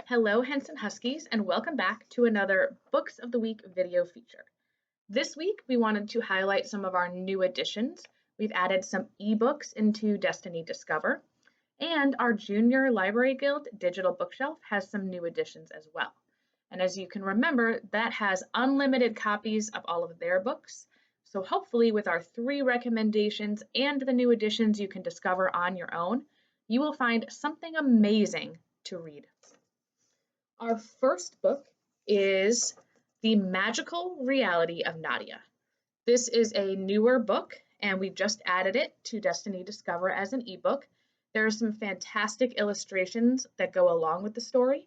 Hello, Henson Huskies, and welcome back to another Books of the Week video feature. This week, we wanted to highlight some of our new additions. We've added some ebooks into Destiny Discover, and our Junior Library Guild digital bookshelf has some new additions as well. And as you can remember, that has unlimited copies of all of their books. So hopefully with our 3 recommendations and the new additions you can discover on your own, you will find something amazing to read. Our first book is The Magical Reality of Nadia. This is a newer book, and we've just added it to Destiny Discover as an ebook. There are some fantastic illustrations that go along with the story,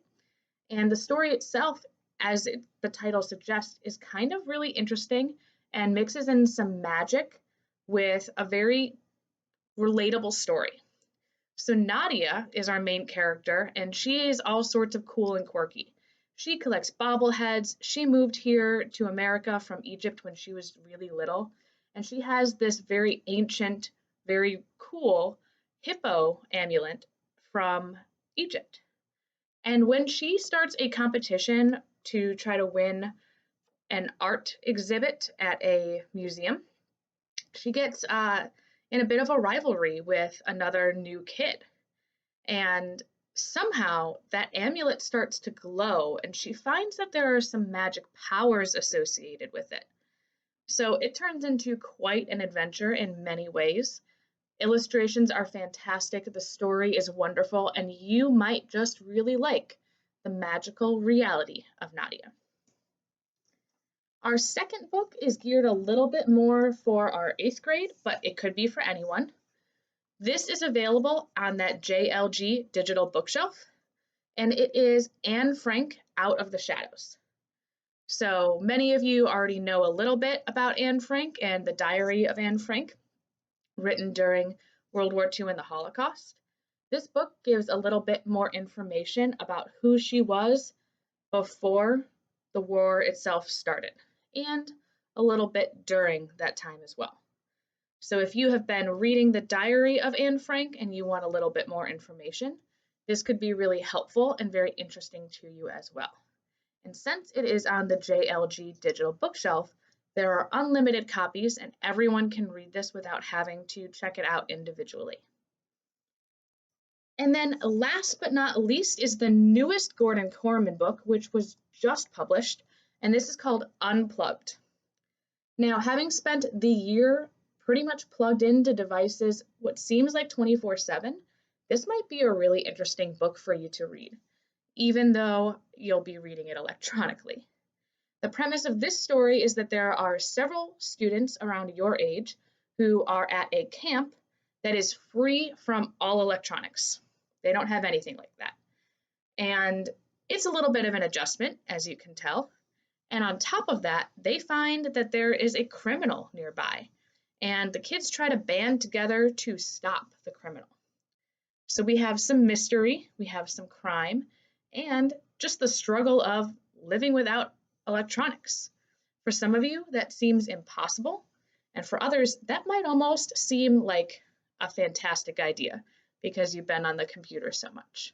and the story itself, as the title suggests, is kind of really interesting and mixes in some magic with a very relatable story. So Nadia is our main character, and she is all sorts of cool and quirky. She collects bobbleheads. She moved here to America from Egypt when she was really little, and she has this very ancient, very cool hippo amulet from Egypt. And when she starts a competition to try to win an art exhibit at a museum, she gets in a bit of a rivalry with another new kid. And somehow that amulet starts to glow, and she finds that there are some magic powers associated with it. So it turns into quite an adventure in many ways. Illustrations are fantastic, the story is wonderful, and you might just really like the magical reality of Nadia. Our second book is geared a little bit more for our 8th grade, but it could be for anyone. This is available on that JLG digital bookshelf, and it is Anne Frank, Out of the Shadows. So many of you already know a little bit about Anne Frank and the Diary of Anne Frank, written during World War II and the Holocaust. This book gives a little bit more information about who she was before the war itself started, and a little bit during that time as well. So if you have been reading the Diary of Anne Frank and you want a little bit more information, this could be really helpful and very interesting to you as well. And since it is on the JLG digital bookshelf, there are unlimited copies and everyone can read this without having to check it out individually. And then last but not least is the newest Gordon Korman book, which was just published, and this is called Unplugged. Now, having spent the year pretty much plugged into devices what seems like 24/7, this might be a really interesting book for you to read, even though you'll be reading it electronically. The premise of this story is that there are several students around your age who are at a camp that is free from all electronics. They don't have anything like that. And it's a little bit of an adjustment, as you can tell. And on top of that, they find that there is a criminal nearby, and the kids try to band together to stop the criminal. So we have some mystery, we have some crime, and just the struggle of living without electronics. For some of you, that seems impossible, and for others, that might almost seem like a fantastic idea because you've been on the computer so much.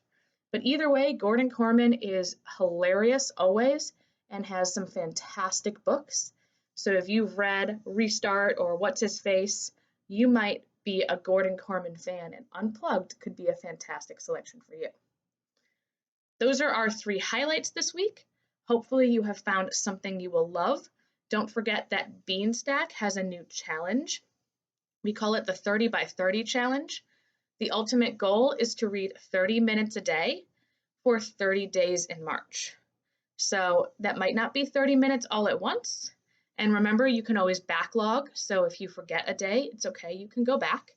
But either way, Gordon Korman is hilarious always and has some fantastic books. So if you've read Restart or What's His Face, you might be a Gordon Korman fan, and Unplugged could be a fantastic selection for you. Those are our 3 highlights this week. Hopefully you have found something you will love. Don't forget that Beanstack has a new challenge. We call it the 30 by 30 challenge. The ultimate goal is to read 30 minutes a day for 30 days in March. So that might not be 30 minutes all at once. And remember, you can always backlog. So if you forget a day, it's okay, you can go back.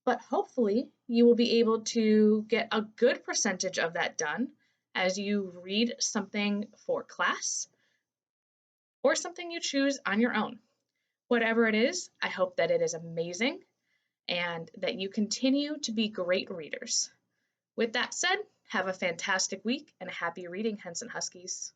But hopefully you will be able to get a good percentage of that done as you read something for class or something you choose on your own. Whatever it is, I hope that it is amazing and that you continue to be great readers. With that said, have a fantastic week and happy reading, Henson Huskies.